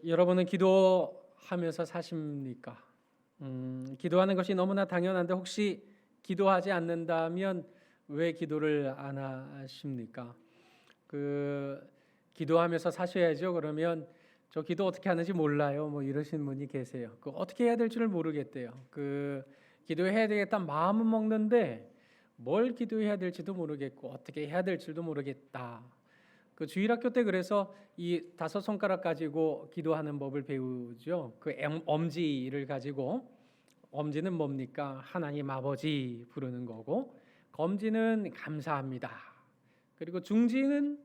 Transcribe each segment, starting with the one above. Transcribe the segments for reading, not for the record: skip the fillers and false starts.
여러분은 기도하면서 사십니까? 기도하는 것이 너무나 당연한데 혹시 기도하지 않는다면 왜 기도를 안 하십니까? 기도하면서 사셔야죠. 그러면 저 기도 어떻게 하는지 몰라요. 뭐 이러신 분이 계세요. 어떻게 해야 될 줄 모르겠대요. 기도해야 되겠다 마음은 먹는데 뭘 기도해야 될지도 모르겠고 어떻게 해야 될지도 모르겠다. 주일학교 때 그래서 이 5손가락 가지고 기도하는 법을 배우죠. 엄지를 가지고, 엄지는 뭡니까? 하나님 아버지 부르는 거고, 검지는 감사합니다. 그리고 중지는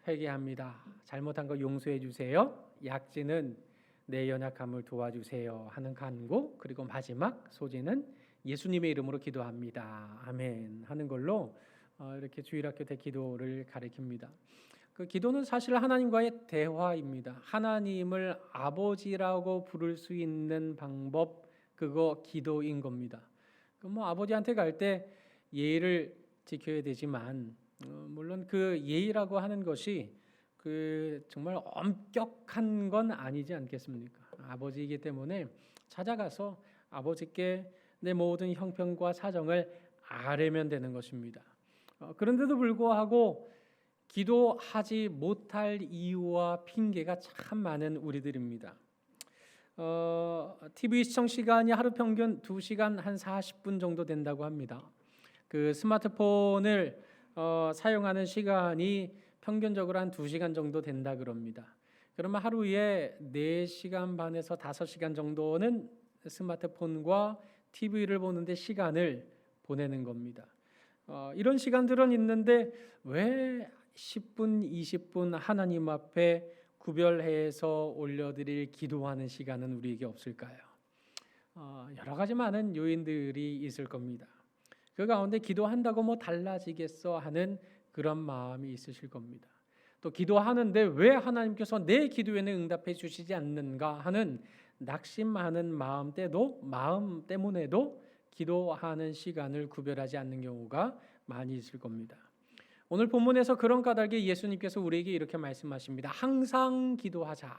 회개합니다. 잘못한 거 용서해 주세요. 약지는 내 연약함을 도와주세요 하는 간구, 그리고 마지막 소지는 예수님의 이름으로 기도합니다. 아멘 하는 걸로 이렇게 주일학교 때 기도를 가르칩니다. 기도는 사실 하나님과의 대화입니다. 하나님을 아버지라고 부를 수 있는 방법, 그거 기도인 겁니다. 아버지한테 갈 때 예의를 지켜야 되지만 물론 그 예의라고 하는 것이 정말 엄격한 건 아니지 않겠습니까? 아버지이기 때문에 찾아가서 아버지께 내 모든 형편과 사정을 아뢰면 되는 것입니다. 그런데도 불구하고 기도하지 못할 이유와 핑계가 참 많은 우리들입니다. TV 시청 시간이 하루 평균 2시간 한 40분 정도 된다고 합니다. 스마트폰을 사용하는 시간이 평균적으로 한 2시간 정도 된다 그럽니다. 그러면 하루에 4시간 반에서 5시간 정도는 스마트폰과 TV를 보는데 시간을 보내는 겁니다. 이런 시간들은 있는데 왜 10분, 20분 하나님 앞에 구별해서 올려드릴 기도하는 시간은 우리에게 없을까요? 여러 가지 많은 요인들이 있을 겁니다. 그 가운데 기도한다고 뭐 달라지겠어 하는 그런 마음이 있으실 겁니다. 또 기도하는데 왜 하나님께서 내 기도에는 응답해 주시지 않는가 하는 낙심하는 마음 때문에도 기도하는 시간을 구별하지 않는 경우가 많이 있을 겁니다. 오늘 본문에서 그런 까닭에 예수님께서 우리에게 이렇게 말씀하십니다. 항상 기도하자.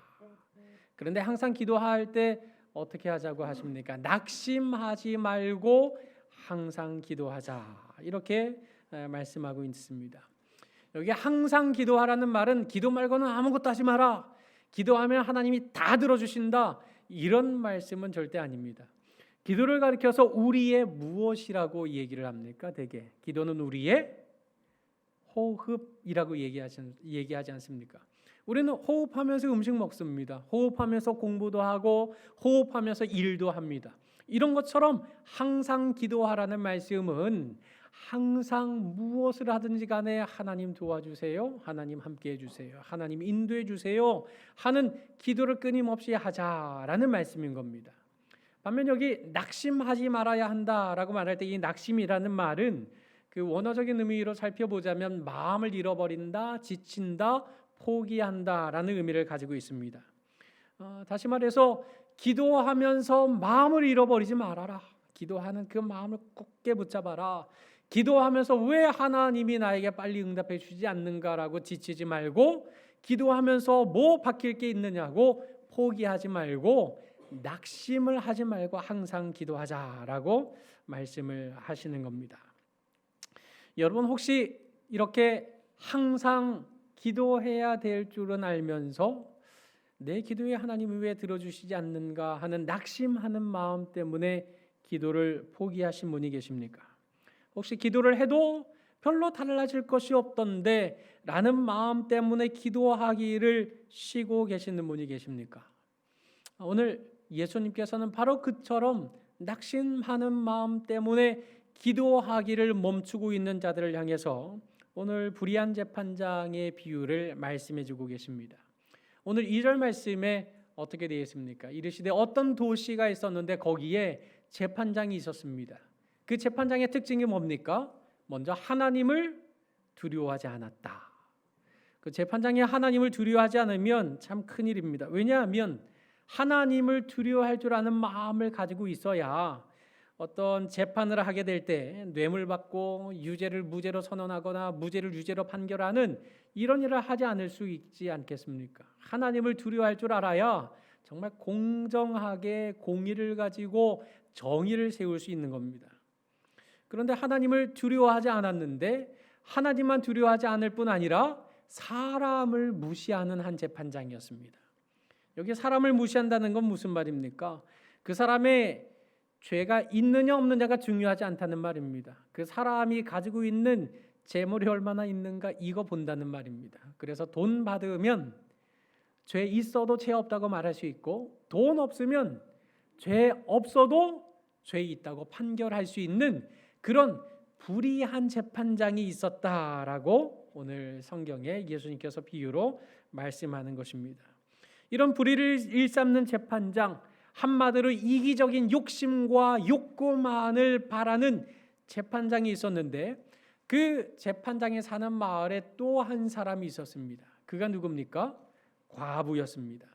그런데 항상 기도할 때 어떻게 하자고 하십니까? 낙심하지 말고 항상 기도하자. 이렇게 말씀하고 있습니다. 여기 항상 기도하라는 말은 기도 말고는 아무것도 하지 마라. 기도하면 하나님이 다 들어주신다. 이런 말씀은 절대 아닙니다. 기도를 가리켜서 우리의 무엇이라고 얘기를 합니까? 대개 기도는 우리의 호흡이라고 얘기하지 않습니까? 우리는 호흡하면서 음식 먹습니다. 호흡하면서 공부도 하고 호흡하면서 일도 합니다. 이런 것처럼 항상 기도하라는 말씀은 항상 무엇을 하든지 간에 하나님 도와주세요, 하나님 함께해 주세요, 하나님 인도해 주세요 하는 기도를 끊임없이 하자라는 말씀인 겁니다. 반면 여기 낙심하지 말아야 한다라고 말할 때 이 낙심이라는 말은 원어적인 의미로 살펴보자면 마음을 잃어버린다, 지친다, 포기한다라는 의미를 가지고 있습니다. 다시 말해서 기도하면서 마음을 잃어버리지 말아라. 기도하는 그 마음을 굳게 붙잡아라. 기도하면서 왜 하나님이 나에게 빨리 응답해 주지 않는가라고 지치지 말고, 기도하면서 뭐 바뀔 게 있느냐고 포기하지 말고, 낙심을 하지 말고 항상 기도하자라고 말씀을 하시는 겁니다. 여러분 혹시 이렇게 항상 기도해야 될 줄은 알면서 내 기도에 하나님이 왜 들어주시지 않는가 하는 낙심하는 마음 때문에 기도를 포기하신 분이 계십니까? 혹시 기도를 해도 별로 달라질 것이 없던데 라는 마음 때문에 기도하기를 쉬고 계시는 분이 계십니까? 오늘 예수님께서는 바로 그처럼 낙심하는 마음 때문에 기도하기를 멈추고 있는 자들을 향해서 오늘 불의한 재판장의 비유를 말씀해 주고 계십니다. 오늘 2절 말씀에 어떻게 되어 있습니까? 이르시되 어떤 도시가 있었는데 거기에 재판장이 있었습니다. 그 재판장의 특징이 뭡니까? 먼저 하나님을 두려워하지 않았다. 재판장이 하나님을 두려워하지 않으면 참 큰일입니다. 왜냐하면 하나님을 두려워할 줄 아는 마음을 가지고 있어야 어떤 재판을 하게 될 때 뇌물 받고 유죄를 무죄로 선언하거나 무죄를 유죄로 판결하는 이런 일을 하지 않을 수 있지 않겠습니까? 하나님을 두려워할 줄 알아야 정말 공정하게 공의를 가지고 정의를 세울 수 있는 겁니다. 그런데 하나님을 두려워하지 않았는데 하나님만 두려워하지 않을 뿐 아니라 사람을 무시하는 한 재판장이었습니다. 여기 사람을 무시한다는 건 무슨 말입니까? 그 사람의 죄가 있느냐 없느냐가 중요하지 않다는 말입니다. 그 사람이 가지고 있는 재물이 얼마나 있는가 이거 본다는 말입니다. 그래서 돈 받으면 죄 있어도 죄 없다고 말할 수 있고 돈 없으면 죄 없어도 죄 있다고 판결할 수 있는 그런 불의한 재판장이 있었다라고 오늘 성경에 예수님께서 비유로 말씀하는 것입니다. 이런 불의를 일삼는 재판장, 한마디로 이기적인 욕심과 욕구만을 바라는 재판장이 있었는데 그 재판장이 사는 마을에 또 한 사람이 있었습니다. 그가 누굽니까? 과부였습니다.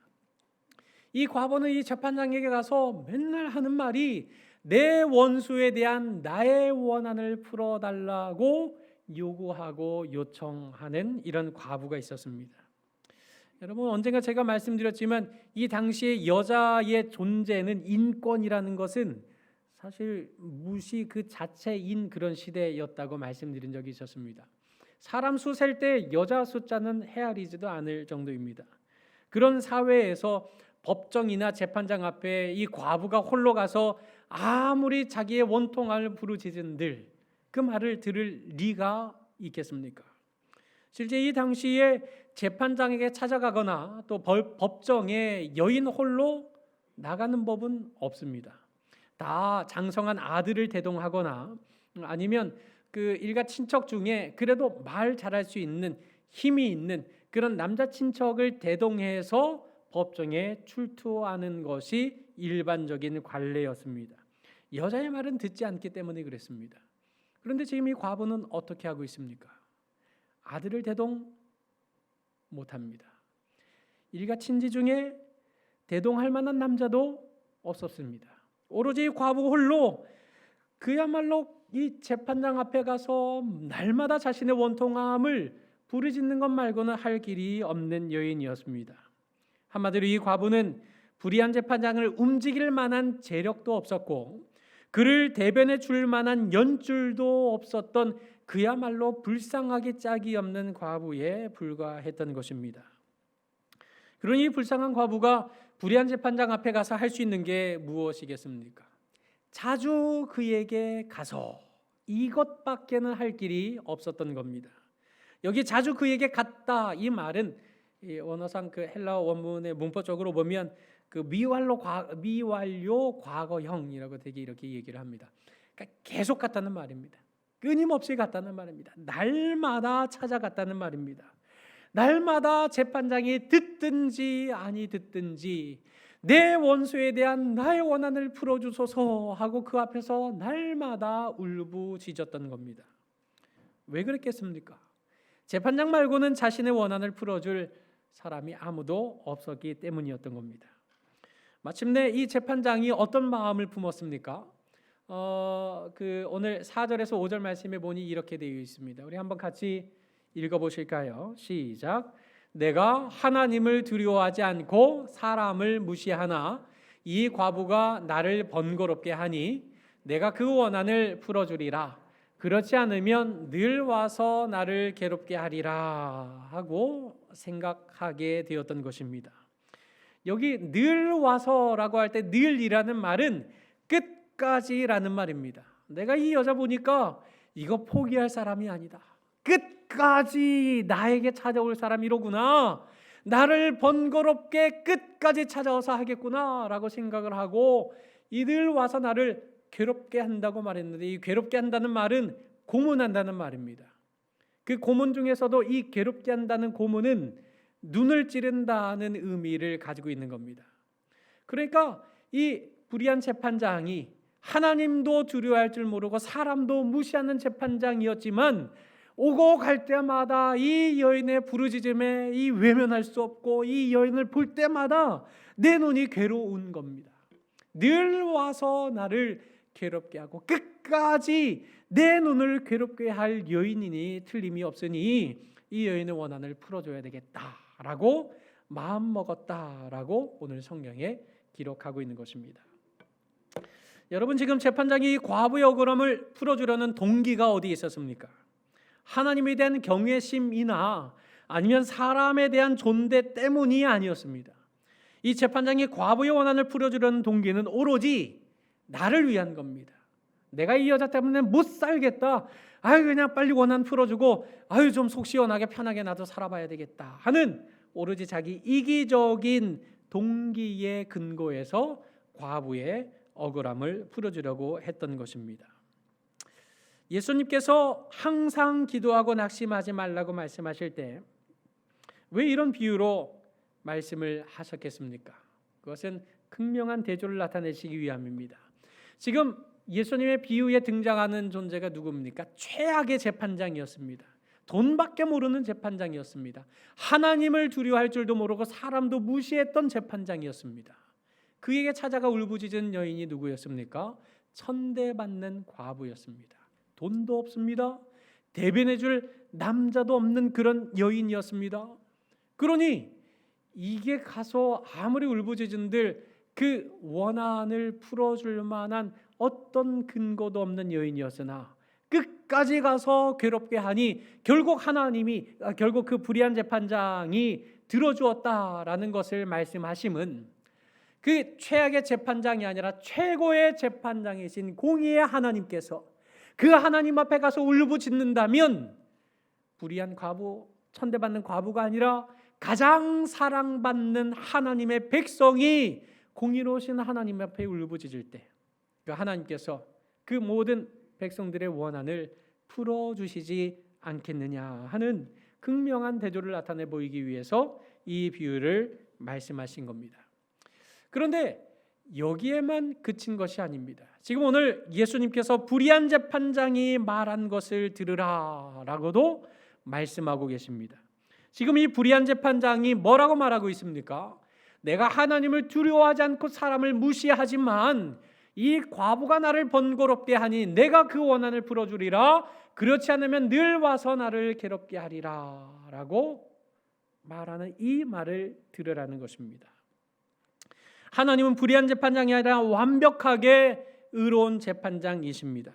이 과부는 이 재판장에게 가서 맨날 하는 말이 내 원수에 대한 나의 원한을 풀어달라고 요구하고 요청하는 이런 과부가 있었습니다. 여러분 언젠가 제가 말씀드렸지만 이 당시에 여자의 존재는 인권이라는 것은 사실 무시 그 자체인 그런 시대였다고 말씀드린 적이 있었습니다. 사람 수 셀 때 여자 숫자는 헤아리지도 않을 정도입니다. 그런 사회에서 법정이나 재판장 앞에 이 과부가 홀로 가서 아무리 자기의 원통함을 부르짖은들 그 말을 들을 리가 있겠습니까? 실제 이 당시에 재판장에게 찾아가거나 또 법정에 여인 홀로 나가는 법은 없습니다. 다 장성한 아들을 대동하거나 아니면 그 일가 친척 중에 그래도 말 잘할 수 있는 힘이 있는 그런 남자 친척을 대동해서 법정에 출두하는 것이 일반적인 관례였습니다. 여자의 말은 듣지 않기 때문에 그랬습니다. 그런데 지금 이 과부는 어떻게 하고 있습니까? 아들을 대동 못합니다. 일가 친지 중에 대동할 만한 남자도 없었습니다. 오로지 과부 홀로 그야말로 이 재판장 앞에 가서 날마다 자신의 원통함을 부르짖는 것 말고는 할 길이 없는 여인이었습니다. 한마디로 이 과부는 불의한 재판장을 움직일 만한 재력도 없었고 그를 대변해 줄 만한 연줄도 없었던 그야말로 불쌍하기 짝이 없는 과부에 불과했던 것입니다. 그러니 불쌍한 과부가 불의한 재판장 앞에 가서 할 수 있는 게 무엇이겠습니까? 자주 그에게 가서 이것밖에는 할 길이 없었던 겁니다. 여기 자주 그에게 갔다 이 말은 원어상 그 헬라어 원문의 문법적으로 보면 그 미완료 과거형이라고 되게 이렇게 얘기를 합니다. 그러니까 계속 갔다는 말입니다. 끊임없이 갔다는 말입니다. 날마다 찾아갔다는 말입니다. 날마다 재판장이 듣든지 아니 듣든지 내 원수에 대한 나의 원한을 풀어주소서 하고 그 앞에서 날마다 울부짖었던 겁니다. 왜 그랬겠습니까? 재판장 말고는 자신의 원한을 풀어줄 사람이 아무도 없었기 때문이었던 겁니다. 마침내 이 재판장이 어떤 마음을 품었습니까? 오늘 4절에서 5절 말씀에 보니 이렇게 되어 있습니다. 우리 한번 같이 읽어보실까요? 시작. 내가 하나님을 두려워하지 않고 사람을 무시하나 이 과부가 나를 번거롭게 하니 내가 그 원한을 풀어주리라. 그렇지 않으면 늘 와서 나를 괴롭게 하리라 하고 생각하게 되었던 것입니다. 여기 늘 와서라고 할 때 늘이라는 말은 끝까지라는 말입니다. 내가 이 여자 보니까 이거 포기할 사람이 아니다. 끝까지 나에게 찾아올 사람이로구나. 나를 번거롭게 끝까지 찾아와서 하겠구나 라고 생각을 하고 이들 와서 나를 괴롭게 한다고 말했는데 이 괴롭게 한다는 말은 고문한다는 말입니다. 그 고문 중에서도 이 괴롭게 한다는 고문은 눈을 찌른다는 의미를 가지고 있는 겁니다. 그러니까 이 불의한 재판장이 하나님도 두려워할 줄 모르고 사람도 무시하는 재판장이었지만 오고 갈 때마다 이 여인의 부르짖음에 이 외면할 수 없고 이 여인을 볼 때마다 내 눈이 괴로운 겁니다. 늘 와서 나를 괴롭게 하고 끝까지 내 눈을 괴롭게 할 여인이니 틀림이 없으니 이 여인의 원한을 풀어줘야 되겠다라고 마음먹었다라고 오늘 성경에 기록하고 있는 것입니다. 여러분, 지금 재판장이 과부의 억울함을 풀어주려는 동기가 어디에 있었습니까? 하나님에 대한 경외심이나 아니면 사람에 대한 존대 때문이 아니었습니다. 이 재판장이 과부의 원한을 풀어주려는 동기는 오로지 나를 위한 겁니다. 내가 이 여자 때문에 못 살겠다. 그냥 빨리 원한 풀어주고 좀 속 시원하게 편하게 나도 살아봐야 되겠다 하는 오로지 자기 이기적인 동기의 근거에서 과부의 억울함을 풀어주려고 했던 것입니다. 예수님께서 항상 기도하고 낙심하지 말라고 말씀하실 때 왜 이런 비유로 말씀을 하셨겠습니까? 그것은 극명한 대조를 나타내시기 위함입니다. 지금 예수님의 비유에 등장하는 존재가 누굽니까? 최악의 재판장이었습니다. 돈밖에 모르는 재판장이었습니다. 하나님을 두려워할 줄도 모르고 사람도 무시했던 재판장이었습니다. 그에게 찾아가 울부짖은 여인이 누구였습니까? 천대받는 과부였습니다. 돈도 없습니다. 대변해줄 남자도 없는 그런 여인이었습니다. 그러니 이게 가서 아무리 울부짖은들 그 원한을 풀어줄 만한 어떤 근거도 없는 여인이었으나 끝까지 가서 괴롭게 하니 결국 그 불의한 재판장이 들어주었다라는 것을 말씀하심은 그 최악의 재판장이 아니라 최고의 재판장이신 공의의 하나님께서 그 하나님 앞에 가서 울부짖는다면 불의한 과부, 천대받는 과부가 아니라 가장 사랑받는 하나님의 백성이 공의로우신 하나님 앞에 울부짖을 때 그 하나님께서 그 모든 백성들의 원한을 풀어주시지 않겠느냐 하는 극명한 대조를 나타내 보이기 위해서 이 비유를 말씀하신 겁니다. 그런데 여기에만 그친 것이 아닙니다. 지금 오늘 예수님께서 불의한 재판장이 말한 것을 들으라라고도 말씀하고 계십니다. 지금 이 불의한 재판장이 뭐라고 말하고 있습니까? 내가 하나님을 두려워하지 않고 사람을 무시하지만 이 과부가 나를 번거롭게 하니 내가 그 원한을 풀어주리라. 그렇지 않으면 늘 와서 나를 괴롭게 하리라 라고 말하는 이 말을 들으라는 것입니다. 하나님은 불의한 재판장이 아니라 완벽하게 의로운 재판장이십니다.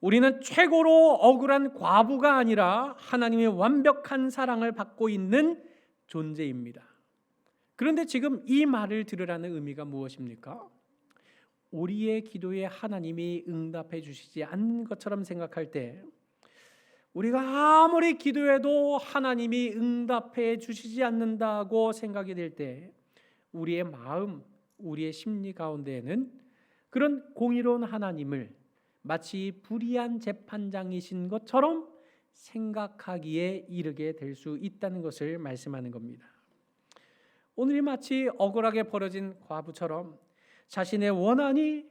우리는 최고로 억울한 과부가 아니라 하나님의 완벽한 사랑을 받고 있는 존재입니다. 그런데 지금 이 말을 들으라는 의미가 무엇입니까? 우리의 기도에 하나님이 응답해 주시지 않는 것처럼 생각할 때 우리가 아무리 기도해도 하나님이 응답해 주시지 않는다고 생각이 될 때 우리의 마음, 우리의 심리 가운데에는 그런 공의로운 하나님을 마치 불의한 재판장이신 것처럼 생각하기에 이르게 될 수 있다는 것을 말씀하는 겁니다. 오늘이 마치 억울하게 벌어진 과부처럼 자신의 원한이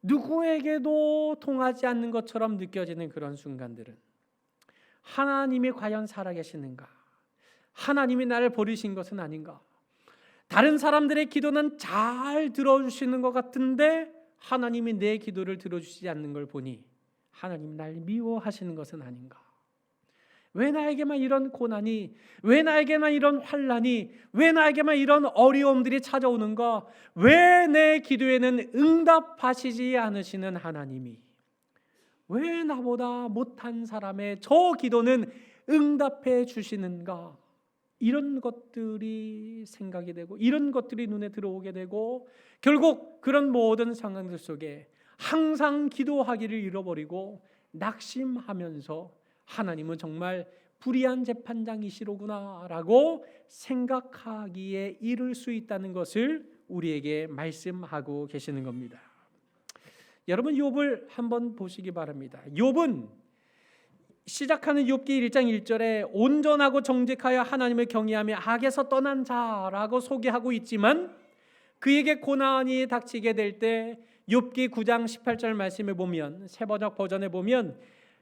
누구에게도 통하지 않는 것처럼 느껴지는 그런 순간들은 하나님이 과연 살아계시는가? 하나님이 나를 버리신 것은 아닌가? 다른 사람들의 기도는 잘 들어주시는 것 같은데 하나님이 내 기도를 들어주시지 않는 걸 보니 하나님이 날 미워하시는 것은 아닌가? 왜 나에게만 이런 고난이, 왜 나에게만 이런 환난이, 왜 나에게만 이런 어려움들이 찾아오는가? 왜 내 기도에는 응답하시지 않으시는 하나님이, 왜 나보다 못한 사람의 저 기도는 응답해 주시는가? 이런 것들이 생각이 되고 이런 것들이 눈에 들어오게 되고 결국 그런 모든 상황들 속에 항상 기도하기를 잃어버리고 낙심하면서 하나님은 정말 불의한 재판장이시로구나 라고 생각하기에 이를 수 있다는 것을 우리에게 말씀하고 계시는 겁니다. 여러분, 욥을 한번 보시기 바랍니다. 욥은 시작하는 욥기 1장 1절에 온전하고 정직하여 하나님을 경외하며 악에서 떠난 자라고 소개하고 있지만 그에게 고난이 닥치게 될 때 욥기 9장 18절 말씀에 보면, 세번역 버전에 보면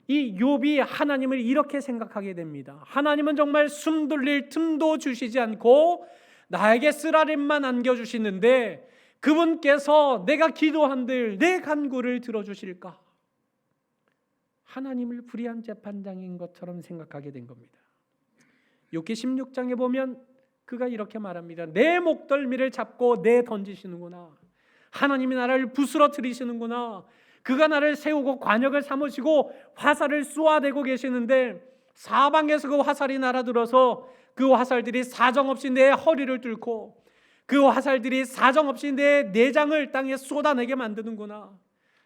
이 욥이 하나님을 이렇게 생각하게 됩니다. 하나님은 정말 숨 돌릴 틈도 주시지 않고 나에게 쓰라림만 안겨주시는데 그분께서 내가 기도한들 내 간구를 들어주실까? 하나님을 불의한 재판장인 것처럼 생각하게 된 겁니다. 욥기 16장에 보면 그가 이렇게 말합니다. 내 목덜미를 잡고 내 던지시는구나. 하나님이 나를 부스러뜨리시는구나. 그가 나를 세우고 관역을 삼으시고 화살을 쏘아대고 계시는데 사방에서 그 화살이 날아들어서 그 화살들이 사정없이 내 허리를 뚫고 그 화살들이 사정없이 내 내장을 땅에 쏟아내게 만드는구나.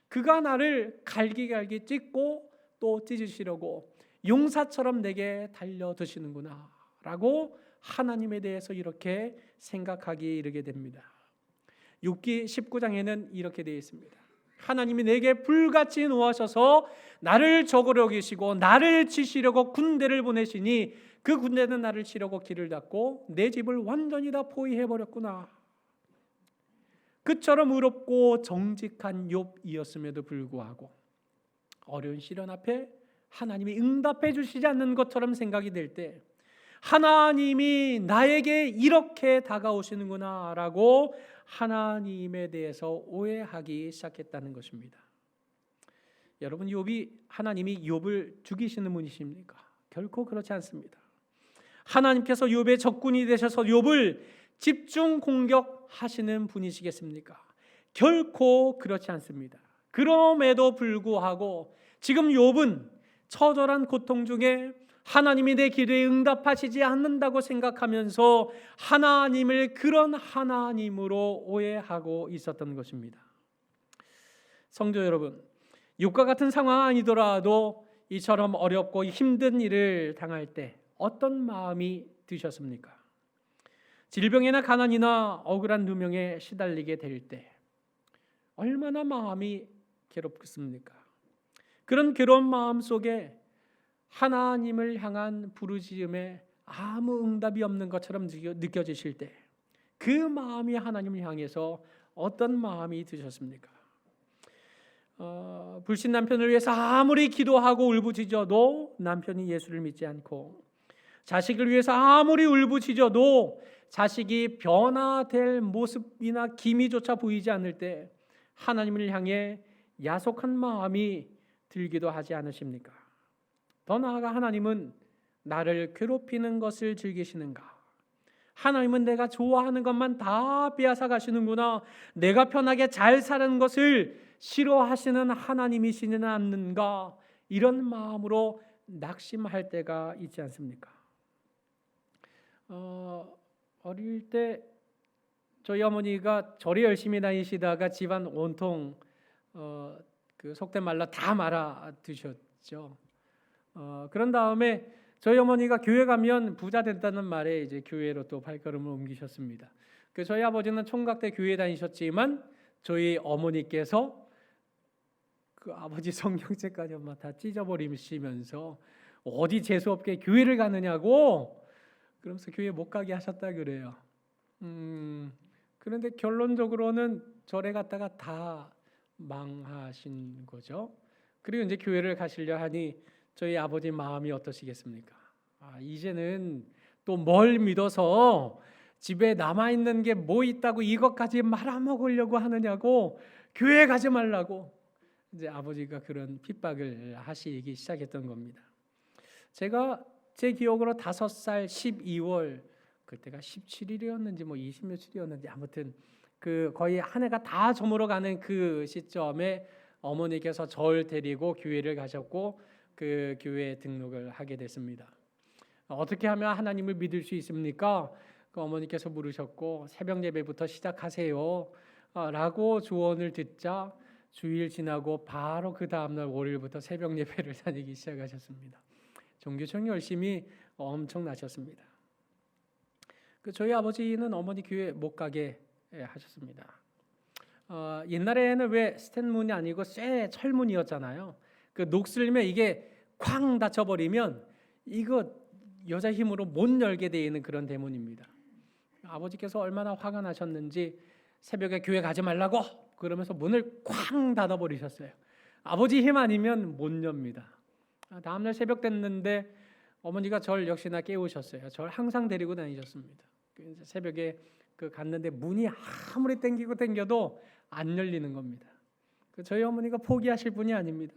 그가 나를 갈기갈기 찢고 또 찢으시려고 용사처럼 내게 달려드시는구나 라고 하나님에 대해서 이렇게 생각하기에 이르게 됩니다. 욥기 19장에는 이렇게 되어 있습니다. 하나님이 내게 불같이 노하셔서 나를 적으려 계시고 나를 치시려고 군대를 보내시니 그 군대는 나를 치려고 길을 닫고 내 집을 완전히 다 포위해버렸구나. 그처럼 의롭고 정직한 욥이었음에도 불구하고 어려운 시련 앞에 하나님이 응답해 주시지 않는 것처럼 생각이 될 때 하나님이 나에게 이렇게 다가오시는구나 라고 하나님에 대해서 오해하기 시작했다는 것입니다. 여러분, 욥이 하나님이 욥을 죽이시는 분이십니까? 결코 그렇지 않습니다. 하나님께서 욥의 적군이 되셔서 욥을 집중 공격하시는 분이시겠습니까? 결코 그렇지 않습니다. 그럼에도 불구하고 지금 욥은 처절한 고통 중에 하나님이 내 기도에 응답하시지 않는다고 생각하면서 하나님을 그런 하나님으로 오해하고 있었던 것입니다. 성도 여러분, 욥과 같은 상황 아니더라도 이처럼 어렵고 힘든 일을 당할 때 어떤 마음이 드셨습니까? 질병이나 가난이나 억울한 누명에 시달리게 될 때 얼마나 마음이 괴롭습니까? 그런 괴로운 마음 속에 하나님을 향한 부르짖음에 아무 응답이 없는 것처럼 느껴지실 때 그 마음이 하나님을 향해서 어떤 마음이 드셨습니까? 불신 남편을 위해서 아무리 기도하고 울부짖어도 남편이 예수를 믿지 않고 자식을 위해서 아무리 울부짖어도 자식이 변화될 모습이나 기미조차 보이지 않을 때 하나님을 향해 야속한 마음이 들기도 하지 않으십니까? 더 나아가 하나님은 나를 괴롭히는 것을 즐기시는가? 하나님은 내가 좋아하는 것만 다 빼앗아 가시는구나. 내가 편하게 잘 사는 것을 싫어하시는 하나님이시는 않는가? 이런 마음으로 낙심할 때가 있지 않습니까? 어릴 때 저희 어머니가 절에 열심히 다니시다가 집안 온통 그 속된 말로 다 말아 드셨죠. 그런 다음에 저희 어머니가 교회 가면 부자 된다는 말에 이제 교회로 또 발걸음을 옮기셨습니다. 그 저희 아버지는 총각때 교회 다니셨지만 저희 어머니께서 그 아버지 성경책까지 다 찢어버리시면서 어디 재수 없게 교회를 가느냐고 그러면서 교회 못 가게 하셨다 그래요. 그런데 결론적으로는 절에 갔다가 다 망하신 거죠. 그리고 이제 교회를 가시려 하니 저희 아버지 마음이 어떠시겠습니까? 이제는 또 뭘 믿어서 집에 남아있는 게 뭐 있다고 이것까지 말아먹으려고 하느냐고 교회 가지 말라고 이제 아버지가 그런 핍박을 하시기 시작했던 겁니다. 제가 제 기억으로 5살 12월 그때가 17일이었는지 뭐 20며칠이었는지 아무튼 그 거의 한 해가 다 저물어 가는 그 시점에 어머니께서 저를 데리고 교회를 가셨고 그 교회에 등록을 하게 됐습니다. 어떻게 하면 하나님을 믿을 수 있습니까? 그 어머니께서 물으셨고 새벽 예배부터 시작하세요 라고 조언을 듣자 주일 지나고 바로 그 다음날 월요일부터 새벽 예배를 다니기 시작하셨습니다. 종교청 열심히 엄청나셨습니다. 저희 아버지는 어머니 교회 못 가게 하셨습니다. 옛날에는 왜 스탠문이 아니고 쇠 철문이었잖아요. 그 녹슬면 이게 쾅 닫혀버리면 이거 여자 힘으로 못 열게 되어 있는 그런 대문입니다. 아버지께서 얼마나 화가 나셨는지 새벽에 교회 가지 말라고 그러면서 문을 쾅 닫아버리셨어요. 아버지 힘 아니면 못 엽니다. 다음날 새벽 됐는데 어머니가 절 역시나 깨우셨어요. 절 항상 데리고 다니셨습니다. 새벽에 갔는데 문이 아무리 땡겨도 안 열리는 겁니다. 저희 어머니가 포기하실 분이 아닙니다.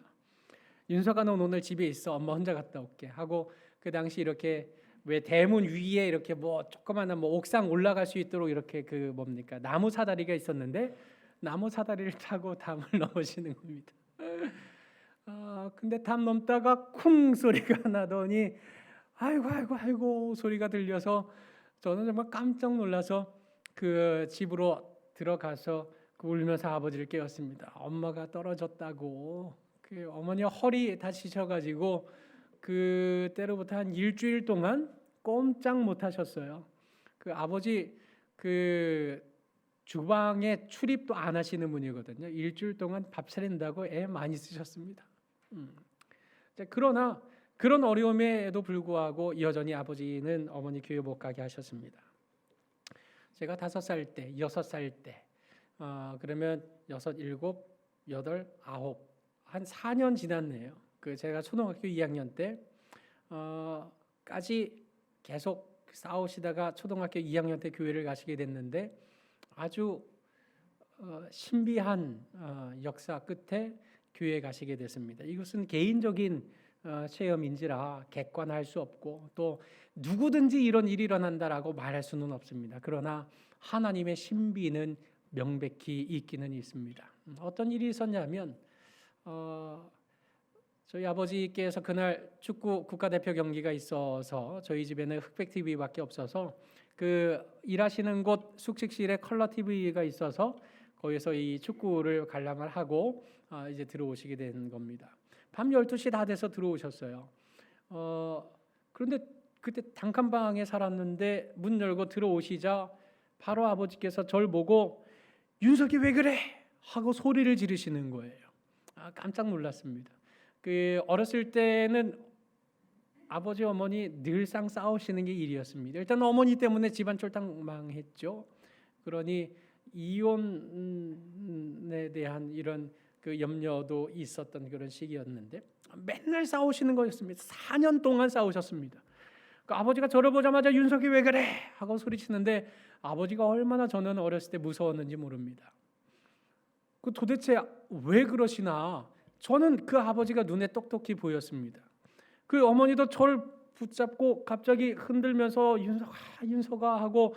윤석아 넌 오늘 집에 있어. 엄마 혼자 갔다 올게 하고 그 당시 이렇게 왜 대문 위에 이렇게 뭐 조그마한 뭐 옥상 올라갈 수 있도록 이렇게 그 뭡니까 나무 사다리가 있었는데 나무 사다리를 타고 담을 넘으시는 겁니다. 근데 담 넘다가 쿵 소리가 나더니 아이고 아이고 아이고 소리가 들려서 저는 정말 깜짝 놀라서 그 집으로 들어가서 울면서 아버지를 깨웠습니다. 엄마가 떨어졌다고. 그 어머니가 허리 다치셔가지고 그때로부터 한 일주일 동안 꼼짝 못 하셨어요. 그 아버지 그 주방에 출입도 안 하시는 분이거든요. 일주일 동안 밥 차린다고 애 많이 쓰셨습니다. 그러나 그런 어려움에도 불구하고 여전히 아버지는 어머니 교회 못 가게 하셨습니다. 제가 5살 때, 6살 때, 그러면 6, 7, 8, 9, 한 4년 지났네요. 그 제가 초등학교 2학년 때까지 계속 싸우시다가 초등학교 2학년 때 교회를 가시게 됐는데 아주 신비한 역사 끝에 교회에 가시게 됐습니다. 이것은 개인적인 체험인지라 객관할 수 없고 또 누구든지 이런 일이 일어난다라고 말할 수는 없습니다. 그러나 하나님의 신비는 명백히 있기는 있습니다. 어떤 일이 있었냐면 저희 아버지께서 그날 축구 국가대표 경기가 있어서 저희 집에는 흑백 TV밖에 없어서 그 일하시는 곳 숙식실에 컬러 TV가 있어서 거기서 이 축구를 관람을 하고 이제 들어오시게 된 겁니다. 밤 12시 다 돼서 들어오셨어요. 그런데 그때 단칸방에 살았는데 문 열고 들어오시자 바로 아버지께서 저를 보고 윤석이 왜 그래? 하고 소리를 지르시는 거예요. 깜짝 놀랐습니다. 그 어렸을 때는 아버지 어머니 늘상 싸우시는 게 일이었습니다. 일단 어머니 때문에 집안 쫄딱 망했죠. 그러니 이혼에 대한 이런 그 염려도 있었던 그런 시기였는데 맨날 싸우시는 거였습니다. 4년 동안 싸우셨습니다. 그 아버지가 저를 보자마자 윤석이 왜 그래? 하고 소리치는데 아버지가 얼마나 저는 어렸을 때 무서웠는지 모릅니다. 그 도대체 왜 그러시나? 저는 그 아버지가 눈에 똑똑히 보였습니다. 그 어머니도 저를 붙잡고 갑자기 흔들면서 윤석아 하고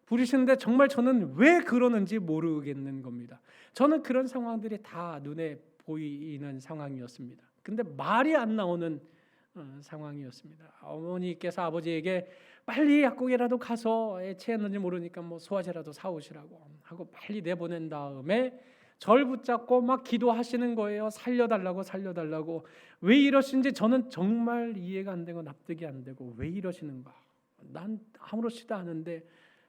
부르시는데 정말 저는 왜 그러는지 모르겠는 겁니다. 저는 그런 상황들이 다 눈에 보이는 상황이었습니다. 근데 말이 안 나오는 상황이었습니다. 어머니께서 아버지에게 빨리 약국이라도 가서 애 체했는지 모르니까 뭐 소화제라도 사오시라고 하고 빨리 내보낸 다음에 절 붙잡고 막 기도하시는 거예요. 살려달라고. 왜 이러신지 저는 정말 이해가 안 되고 납득이 안 되고 왜 이러시는가? 난 아무렇지도 않은데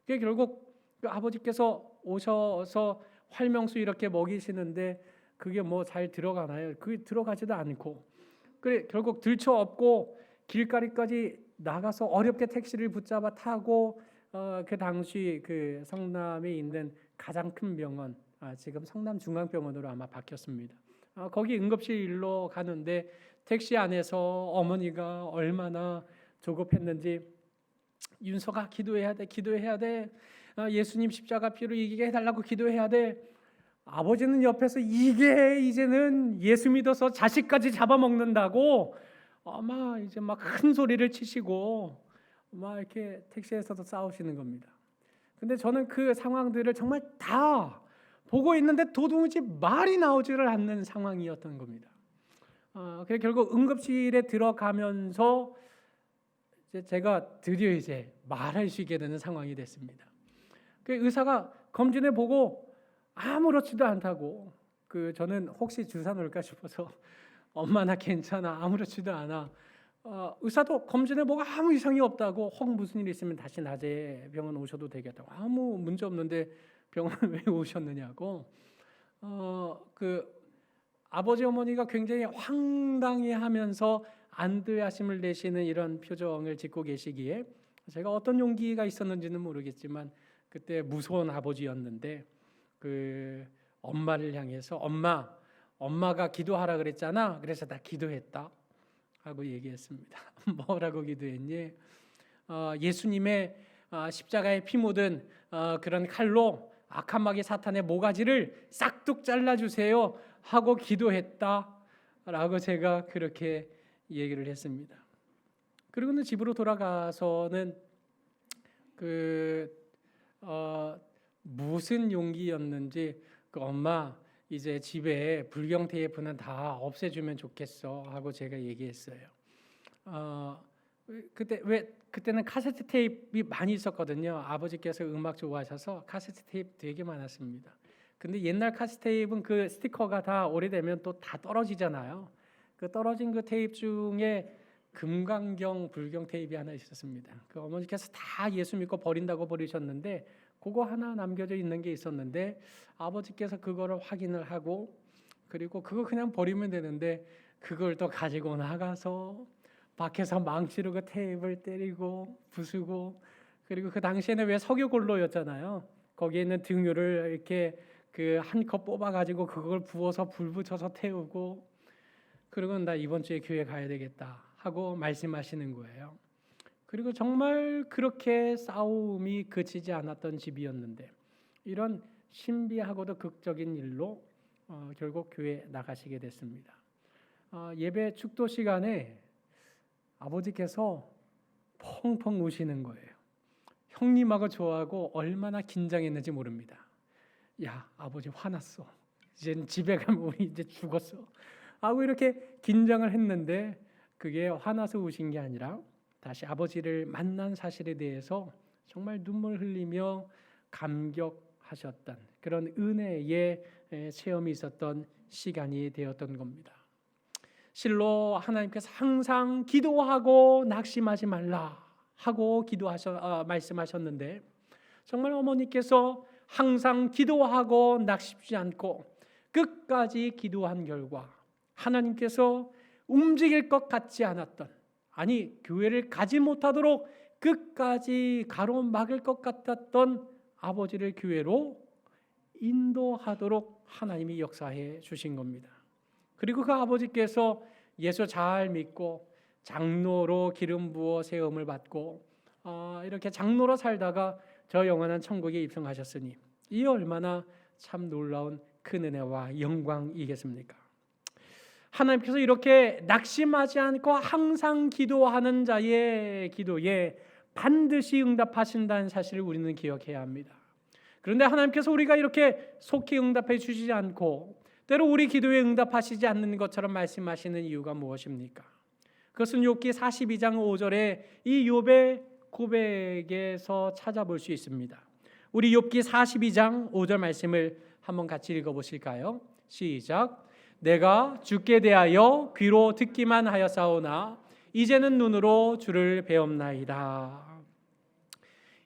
결국 그 아버지께서 오셔서 활명수 이렇게 먹이시는데 그게 뭐 잘 들어가나요? 그게 들어가지도 않고 그래 결국 들쳐업고 길거리까지 나가서 어렵게 택시를 붙잡아 타고 그 당시 그 성남에 있는 가장 큰 병원 지금 성남중앙병원으로 아마 바뀌었습니다. 거기 응급실로 가는데 택시 안에서 어머니가 얼마나 조급했는지 윤서가 기도해야 돼. 예수님 십자가 피로 이기게 해달라고 기도해야 돼. 아버지는 옆에서 이게 이제는 예수 믿어서 자식까지 잡아먹는다고 아마 이제 막 큰 소리를 치시고 막 이렇게 택시에서도 싸우시는 겁니다. 근데 저는 그 상황들을 정말 다 보고 있는데 도무지 말이 나오지를 않는 상황이었던 겁니다. 그래서 결국 응급실에 들어가면서 제가 드디어 이제 말할 수 있게 되는 상황이 됐습니다. 그 의사가 검진해 보고 아무렇지도 않다고 저는 혹시 주사 놓을까 싶어서 엄마 나 괜찮아 아무렇지도 않아. 의사도 검진해 보고 아무 이상이 없다고 혹 무슨 일 있으면 다시 낮에 병원 오셔도 되겠다고 아무 문제 없는데 병원 왜 오셨느냐고. 그 아버지 어머니가 굉장히 황당해하면서 안도하심을 내시는 이런 표정을 짓고 계시기에 제가 어떤 용기가 있었는지는 모르겠지만 그때 무서운 아버지였는데 그 엄마를 향해서 엄마가 기도하라 그랬잖아. 그래서 나 기도했다 하고 얘기했습니다. 뭐라고 기도했니? 예수님의 십자가에 피 묻은 그런 칼로 악한 마귀 사탄의 모가지를 싹둑 잘라주세요 하고 기도했다라고 제가 그렇게 얘기를 했습니다. 그리고는 집으로 돌아가서는 무슨 용기였는지 엄마 이제 집에 불경 테이프는 다 없애주면 좋겠어 하고 제가 얘기했어요. 그때는 카세트 테이프가 많이 있었거든요. 아버지께서 음악 좋아하셔서 카세트 테이프 되게 많았습니다. 근데 옛날 카세트 테이프는 그 스티커가 다 오래되면 또 다 떨어지잖아요. 그 떨어진 그 테이프 중에 금강경 불경 테이프 하나 있었습니다. 그 어머니께서 다 예수 믿고 버린다고 버리셨는데 그거 하나 남겨져 있는 게 있었는데 아버지께서 그거를 확인을 하고 그리고 그거 그냥 버리면 되는데 그걸 또 가지고 나가서 밖에서 망치로 그 테이프를 때리고 부수고 그리고 그 당시에는 왜 석유골로였잖아요. 거기에 있는 등유를 이렇게 그 한 컵 뽑아 가지고 그걸 부어서 불 붙여서 태우고 그리고 나 이번 주에 교회 가야 되겠다 하고 말씀하시는 거예요. 그리고 정말 그렇게 싸움이 그치지 않았던 집이었는데 이런 신비하고도 극적인 일로 결국 교회 나가시게 됐습니다. 예배 축도 시간에 아버지께서 펑펑 우시는 거예요. 형님하고 저하고 얼마나 긴장했는지 모릅니다. 야, 아버지 화났어. 이제 집에 가면 우리 이제 죽었어. 하고 이렇게 긴장을 했는데 그게 화나서 우신 게 아니라 다시 아버지를 만난 사실에 대해서 정말 눈물 흘리며 감격하셨던 그런 은혜의 체험이 있었던 시간이 되었던 겁니다. 실로 하나님께서 항상 기도하고 낙심하지 말라 하고 말씀하셨는데 정말 어머니께서 항상 기도하고 낙심하지 않고 끝까지 기도한 결과 하나님께서 움직일 것 같지 않았던 아니 교회를 가지 못하도록 끝까지 가로막을 것 같았던 아버지를 교회로 인도하도록 하나님이 역사해 주신 겁니다. 그리고 그 아버지께서 예수 잘 믿고 장로로 기름 부어 세움을 받고 이렇게 장로로 살다가 저 영원한 천국에 입성하셨으니 이 얼마나 참 놀라운 큰 은혜와 영광이겠습니까? 하나님께서 이렇게 낙심하지 않고 항상 기도하는 자의 기도에 반드시 응답하신다는 사실을 우리는 기억해야 합니다. 그런데 하나님께서 우리가 이렇게 속히 응답해 주시지 않고 때로 우리 기도에 응답하시지 않는 것처럼 말씀하시는 이유가 무엇입니까? 그것은 욥기 42장 5절에 이 욥의 고백에서 찾아볼 수 있습니다. 우리 욥기 42장 5절 말씀을 한번 같이 읽어보실까요? 시작. 내가 주께 대하여 귀로 듣기만 하였사오나 이제는 눈으로 주를 배움나이다.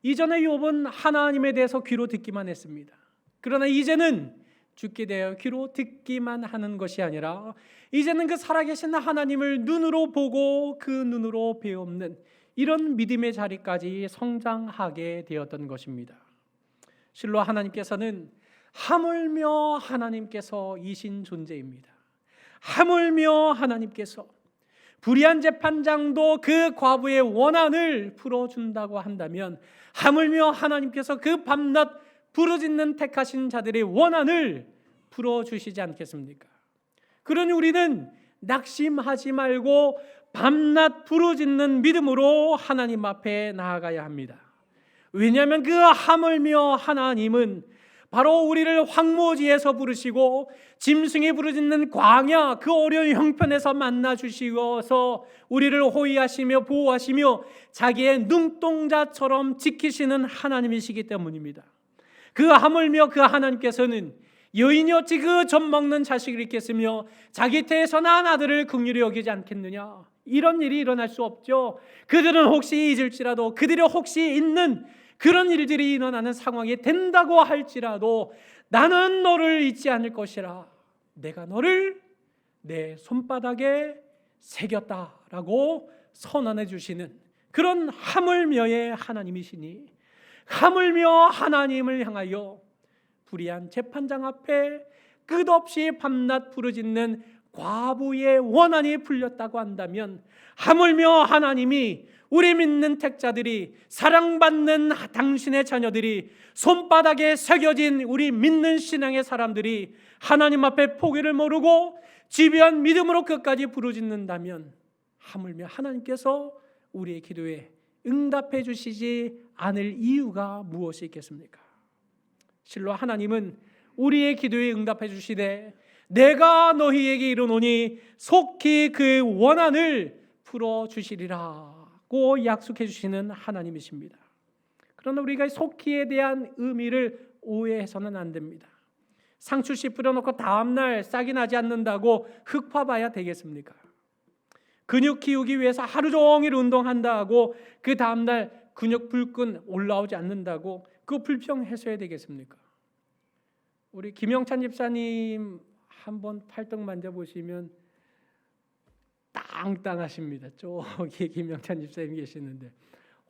이전에 욥은 하나님에 대해서 귀로 듣기만 했습니다. 그러나 이제는 주께 대하여 귀로 듣기만 하는 것이 아니라 이제는 그 살아계신 하나님을 눈으로 보고 그 눈으로 배우는 이런 믿음의 자리까지 성장하게 되었던 것입니다. 실로 하나님께서는 하물며 하나님께서이신 존재입니다. 하물며 하나님께서 불의한 재판장도 그 과부의 원한을 풀어준다고 한다면 하물며 하나님께서 그 밤낮 부르짖는 택하신 자들의 원한을 풀어주시지 않겠습니까? 그러니 우리는 낙심하지 말고 밤낮 부르짖는 믿음으로 하나님 앞에 나아가야 합니다. 왜냐하면 그 하물며 하나님은 바로 우리를 황무지에서 부르시고 짐승이 부르짖는 광야 그 어려운 형편에서 만나 주시어서 우리를 호위하시며 보호하시며 자기의 눈동자처럼 지키시는 하나님이시기 때문입니다. 그 하물며 그 하나님께서는 여인이 어찌 그 젖 먹는 자식을 잊겠으며 자기 태에서 난 아들을 긍휼히 여기지 않겠느냐. 이런 일이 일어날 수 없죠. 그들은 혹시 잊을지라도 그들이 혹시 있는 그런 일들이 일어나는 상황이 된다고 할지라도 나는 너를 잊지 않을 것이라 내가 너를 내 손바닥에 새겼다라고 선언해 주시는 그런 하물며의 하나님이시니 하물며 하나님을 향하여 불의한 재판장 앞에 끝없이 밤낮 부르짖는 과부의 원한이 풀렸다고 한다면 하물며 하나님이 우리 믿는 택자들이 사랑받는 당신의 자녀들이 손바닥에 새겨진 우리 믿는 신앙의 사람들이 하나님 앞에 포기를 모르고 지배한 믿음으로 끝까지 부르짖는다면 하물며 하나님께서 우리의 기도에 응답해 주시지 않을 이유가 무엇이 있겠습니까? 실로 하나님은 우리의 기도에 응답해 주시되 내가 너희에게 이르노니 속히 그 원한을 풀어주시리라고 약속해 주시는 하나님이십니다. 그러나 우리가 속히에 대한 의미를 오해해서는 안 됩니다. 상추씨 뿌려놓고 다음날 싹이 나지 않는다고 흙 파봐야 되겠습니까? 근육 키우기 위해서 하루 종일 운동한다고 그 다음날 근육 불끈 올라오지 않는다고 그 불평해서야 되겠습니까? 우리 김영찬 집사님 한번 팔뚝 만져보시면 땅땅하십니다. 저기 김영찬 집사님 계시는데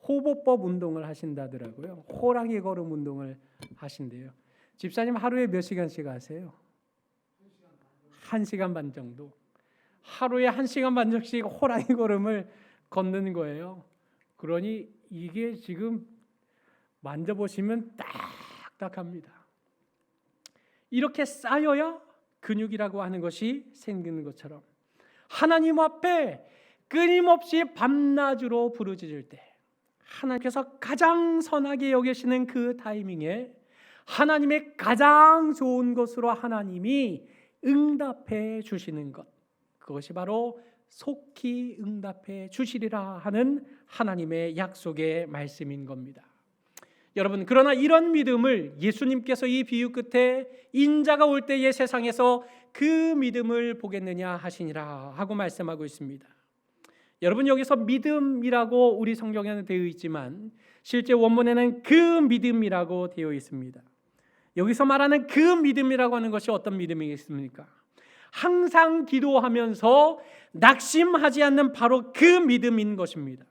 호보법 운동을 하신다더라고요. 호랑이 걸음 운동을 하신대요. 집사님 하루에 몇 시간씩 하세요? 1시간 반 정도. 하루에 1시간 반 정도씩 호랑이 걸음을 걷는 거예요. 그러니 이게 지금 만져보시면 딱딱합니다. 이렇게 쌓여야 근육이라고 하는 것이 생기는 것처럼 하나님 앞에 끊임없이 밤낮으로 부르짖을 때 하나님께서 가장 선하게 여기시는 그 타이밍에 하나님의 가장 좋은 것으로 하나님이 응답해 주시는 것, 그것이 바로 속히 응답해 주시리라 하는 하나님의 약속의 말씀인 겁니다. 여러분, 그러나 이런 믿음을 예수님께서 이 비유 끝에 인자가 올 때의 세상에서 그 믿음을 보겠느냐 하시니라 하고 말씀하고 있습니다. 여러분, 여기서 믿음이라고 우리 성경에는 되어 있지만 실제 원문에는 그 믿음이라고 되어 있습니다. 여기서 말하는 그 믿음이라고 하는 것이 어떤 믿음이겠습니까? 항상 기도하면서 낙심하지 않는 바로 그 믿음인 것입니다.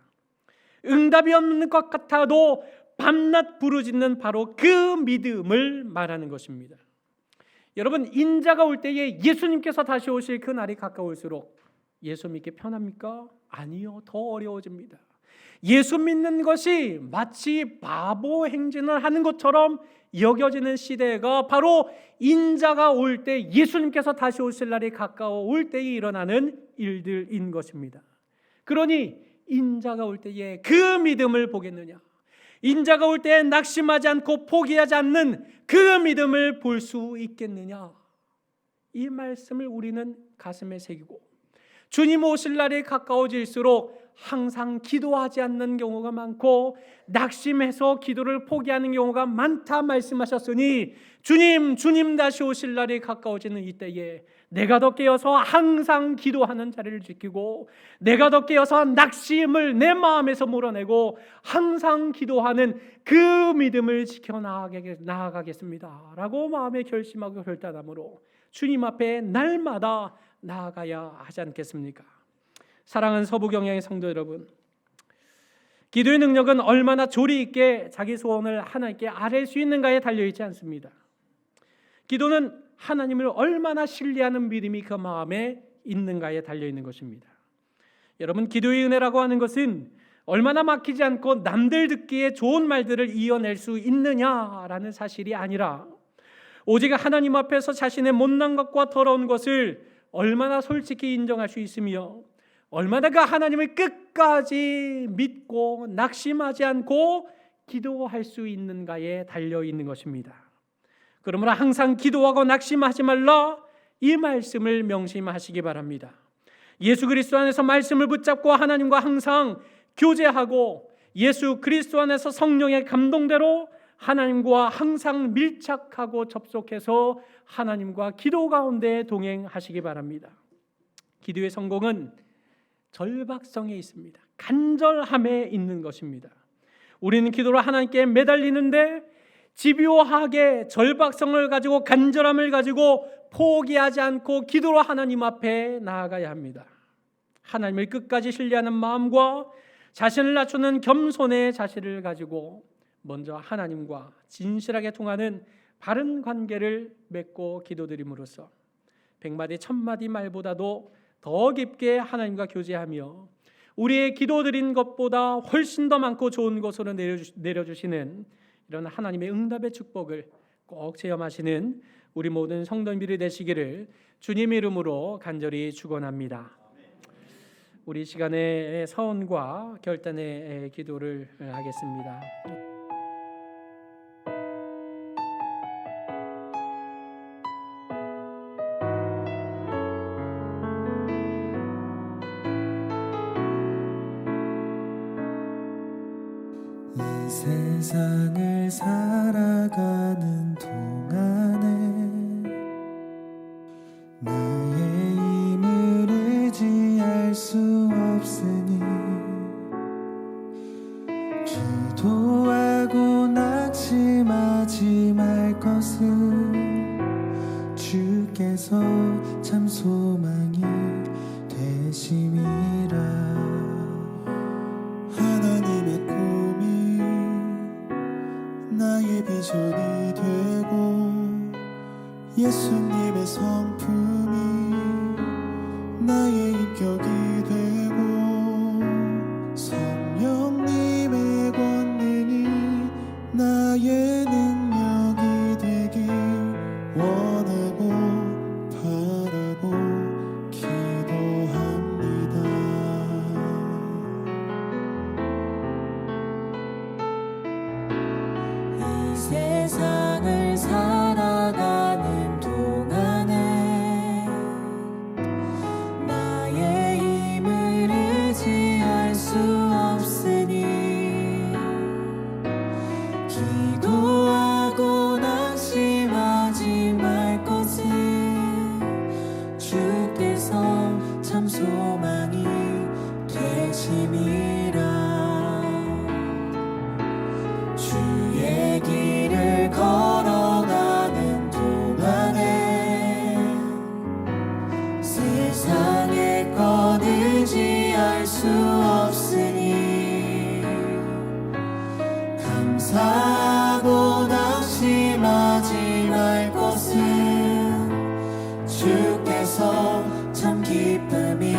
응답이 없는 것 같아도 밤낮 부르짖는 바로 그 믿음을 말하는 것입니다. 여러분, 인자가 올 때에 예수님께서 다시 오실 그 날이 가까울수록 예수 믿기 편합니까? 아니요, 더 어려워집니다. 예수 믿는 것이 마치 바보 행진을 하는 것처럼 여겨지는 시대가 바로 인자가 올 때, 예수님께서 다시 오실 날이 가까워올 때에 일어나는 일들인 것입니다. 그러니 인자가 올 때에 그 믿음을 보겠느냐? 인자가 올 때 낙심하지 않고 포기하지 않는 그 믿음을 볼 수 있겠느냐? 이 말씀을 우리는 가슴에 새기고 주님 오실 날이 가까워질수록 항상 기도하지 않는 경우가 많고 낙심해서 기도를 포기하는 경우가 많다 말씀하셨으니 주님 다시 오실 날이 가까워지는 이때에 내가 더 깨어서 항상 기도하는 자리를 지키고 내가 더 깨어서 낙심을 내 마음에서 몰아내고 항상 기도하는 그 믿음을 나아가겠습니다 라고 마음에 결심하고 결단함으로 주님 앞에 날마다 나아가야 하지 않겠습니까? 사랑하는 서부경향의 성도 여러분, 기도의 능력은 얼마나 조리 있게 자기 소원을 하나님께 아뢰 수 있는가에 달려있지 않습니다. 기도는 하나님을 얼마나 신뢰하는 믿음이 그 마음에 있는가에 달려있는 것입니다. 여러분, 기도의 은혜라고 하는 것은 얼마나 막히지 않고 남들 듣기에 좋은 말들을 이어낼 수 있느냐라는 사실이 아니라 오직 하나님 앞에서 자신의 못난 것과 더러운 것을 얼마나 솔직히 인정할 수 있으며 얼마나 그 하나님을 끝까지 믿고 낙심하지 않고 기도할 수 있는가에 달려있는 것입니다. 그러므로 항상 기도하고 낙심하지 말라, 이 말씀을 명심하시기 바랍니다. 예수 그리스도 안에서 말씀을 붙잡고 하나님과 항상 교제하고 예수 그리스도 안에서 성령의 감동대로 하나님과 항상 밀착하고 접속해서 하나님과 기도 가운데 동행하시기 바랍니다. 기도의 성공은 절박성에 있습니다. 간절함에 있는 것입니다. 우리는 기도로 하나님께 매달리는데 집요하게 절박성을 가지고 간절함을 가지고 포기하지 않고 기도로 하나님 앞에 나아가야 합니다. 하나님을 끝까지 신뢰하는 마음과 자신을 낮추는 겸손의 자세를 가지고 먼저 하나님과 진실하게 통하는 바른 관계를 맺고 기도드림으로써 100마디 1000마디 말보다도 더 깊게 하나님과 교제하며 우리의 기도드린 것보다 훨씬 더 많고 좋은 것으로 내려주시는 이런 하나님의 응답의 축복을 꼭 체험하시는 우리 모든 성도님들이 되시기를 주님의 이름으로 간절히 축원합니다. 우리 시간에 서원과 결단의 기도를 하겠습니다. 이 세상을 살아가는 동안에 나의 힘을 의지할 수 없으니 기도하고 낙심하지 말 것을 주께서 참 소망이 되심이라. 하나님의 꿈이 나의 비전이 되고 예수님의 성품이 나의 인격이 되고 성령님의 권능이 나의 능력이 되길 원하고 바라고 기도합니다. 이 세상을 살아가는 동안에 나의 힘을 의지할 수 없으니 기도하고 낙심하지 말 것을 주께서 참 소망이 되심이라. 주의 길을 걸어가는 동안에 세상의 것 의지할 수 없으니 감사하고 낙심하지 말 것은 주께서 참 기쁨이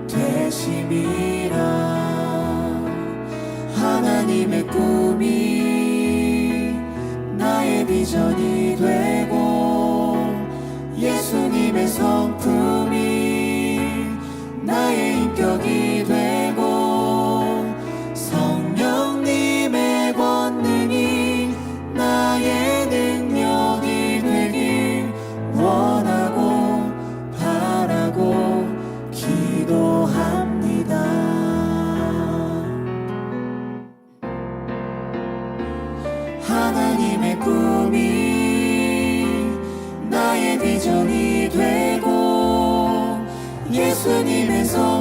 되심이라. 하나님의 꿈이 나의 비전이 되고 예수님의 성품이 나의 인격이 되고 성령님의 권능이 나의 능력이 되길 원하고 바라고 기도합니다. 하나님의 꿈이 나의 비전이 되고 예수님의 성